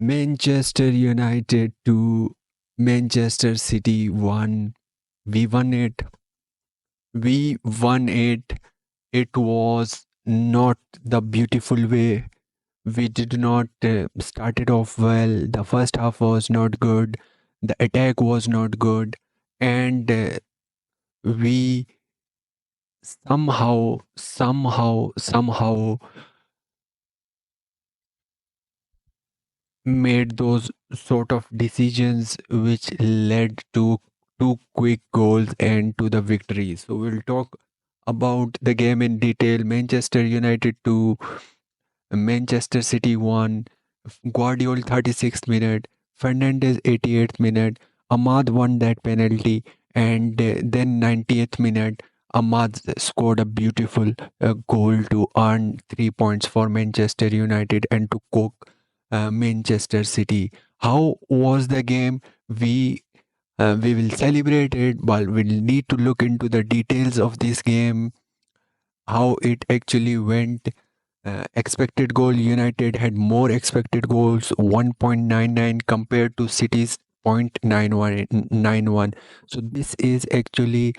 Manchester United to Manchester City won. We won it. We won it. It was not the beautiful way. We did not start it off well. The first half was not good. The attack was not good. And we somehow made those sort of decisions which led to two quick goals and to the victory. So we'll talk about the game in detail. Manchester United 2, Manchester City 1, Guardiola 36th minute, Fernandes 88th minute, Ahmad won that penalty, and then 90th minute, Ahmad scored a beautiful goal to earn 3 points for Manchester United and to cook Manchester City. How was the game? We will celebrate it, but we'll need to look into the details of this game, how it actually went. Expected goal, United had more expected goals, 1.99 compared to City's 0.91. So this is actually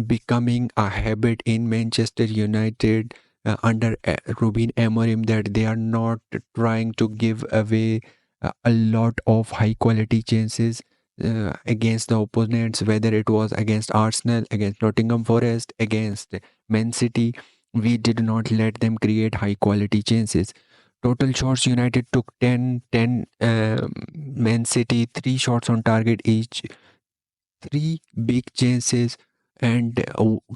becoming a habit in Manchester United under Ruben Amorim, that they are not trying to give away a lot of high quality chances against the opponents, whether it was against Arsenal, against Nottingham Forest, against Man City. We did not let them create high quality chances. Total shots, United took 10, Man City 3 shots on target each, 3 big chances, and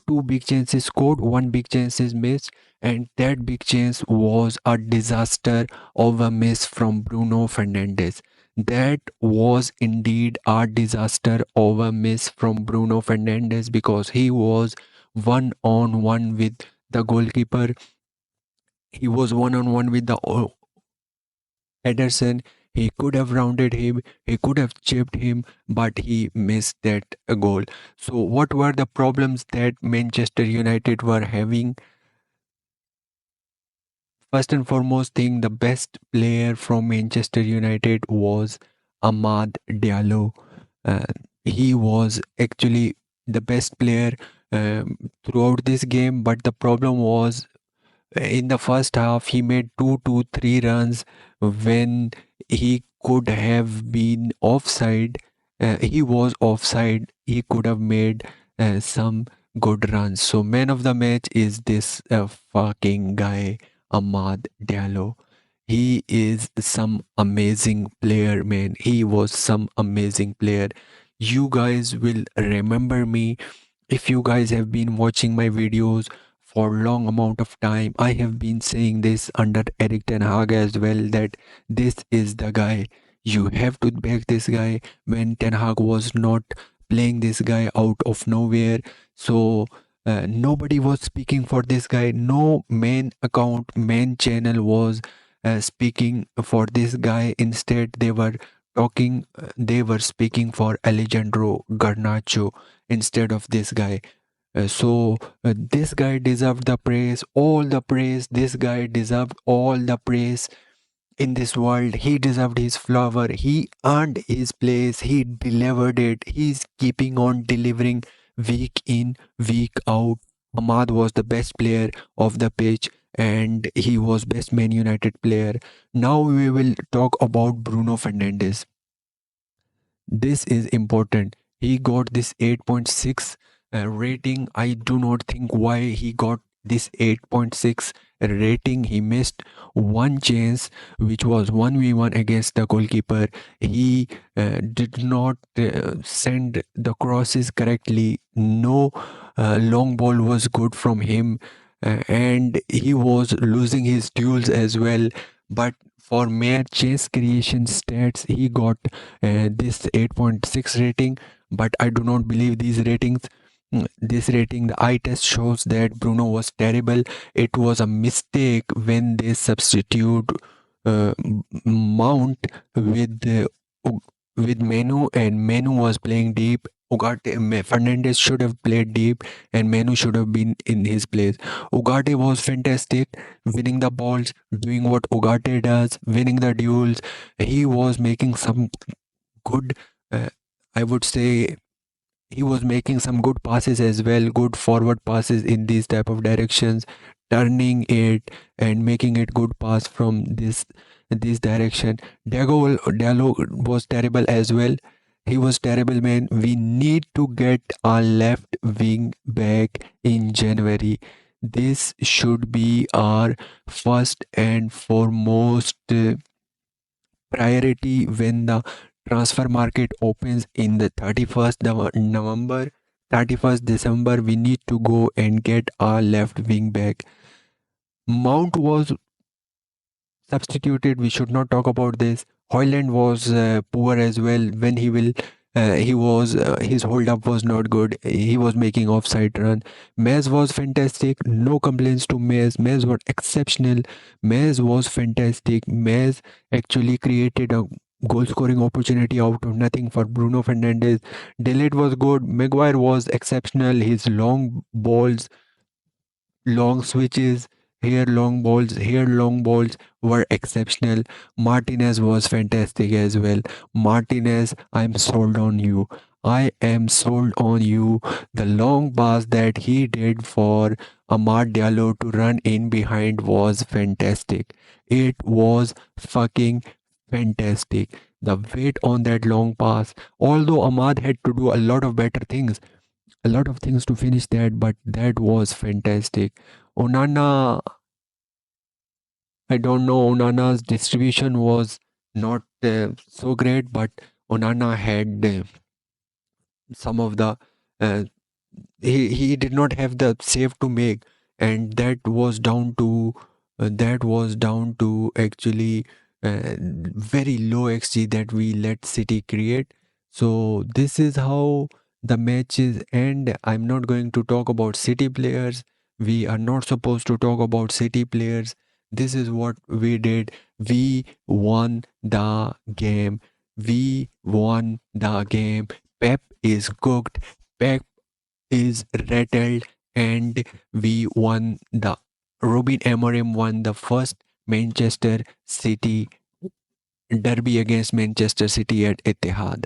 2 big chances scored, 1 big chance is missed, and that big chance was a disaster of a miss from Bruno Fernandes. That was indeed a disaster of a miss from Bruno Fernandes, because he was one on one with the goalkeeper. He was one on one with the Ederson. He could have rounded him, he could have chipped him, but he missed that goal. So, what were the problems that Manchester United were having? First and foremost thing, the best player from Manchester United was Amad Diallo. Uh, he was actually the best player throughout this game, but the problem was in the first half he made 2 to 3 runs when he could have been offside. He was offside. He could have made some good runs. So man of the match is this fucking guy, Ahmad Diallo. He is some amazing player, man. He was some amazing player. You guys will remember me if you guys have been watching my videos for long amount of time. I have been saying this under Eric Ten Hag as well, that this is the guy. You have to back this guy. When Ten Hag was not playing this guy out of nowhere, so nobody was speaking for this guy. No main account, main channel was speaking for this guy. Instead, they were speaking for Alejandro Garnacho instead of this guy. This guy deserved the praise, all the praise. This guy deserved all the praise in this world. He deserved his flower. He earned his place. He delivered it. He's keeping on delivering week in, week out. Ahmad was the best player of the pitch and he was best Man United player. Now we will talk about Bruno Fernandes. This is important. He got this 8.6 rating. I do not think why he got this 8.6 rating. He missed one chance, which was 1v1 against the goalkeeper. He did not send the crosses correctly. No long ball was good from him, and he was losing his duels as well. But for mere chase creation stats, he got this 8.6 rating. But I do not believe these ratings. This rating, the eye test shows that Bruno was terrible. It was a mistake when they substitute Mount with Menu, and Menu was playing deep. Fernandez should have played deep and Manu should have been in his place. Ugarte was fantastic, winning the balls, doing what Ugarte does, winning the duels. He was making some good, uh, I would say, he was making some good passes as well, good forward passes in these type of directions, turning it and making it good pass from this direction. Diallo was terrible as well. He was terrible, man. We need to get our left wing back in January. This should be our first and foremost priority when the transfer market opens in the 31st November, 31st December. We need to go and get our left wing back. Mount was substituted. We should not talk about this. Hoyland was poor as well. When he was his hold up was not good. He was making offside run. Mez was fantastic. No complaints to Mez. Mez was exceptional. Mez was fantastic. Mez actually created a goal scoring opportunity out of nothing for Bruno Fernandes. Delete was good. Maguire was exceptional. His long balls, long switches, here long balls were exceptional. Martinez was fantastic as well. Martinez, I'm sold on you. I am sold on you. The long pass that he did for Amad Diallo to run in behind was fantastic. It was fucking fantastic. The weight on that long pass, although Ahmad had to do a lot of better things, a lot of things to finish that, but that was fantastic. Onana, I don't know, Onana's distribution was not so great, but Onana had some of the uh, he did not have the save to make, and that was down to actually very low xg that we let City create. So this is how the matches end. I'm not going to talk about City players. We are not supposed to talk about City players. This is what we did. We won the game. We won the game. Pep is cooked. Pep is rattled, and we won the Robin Amorim won the first Manchester City derby against Manchester City at Etihad.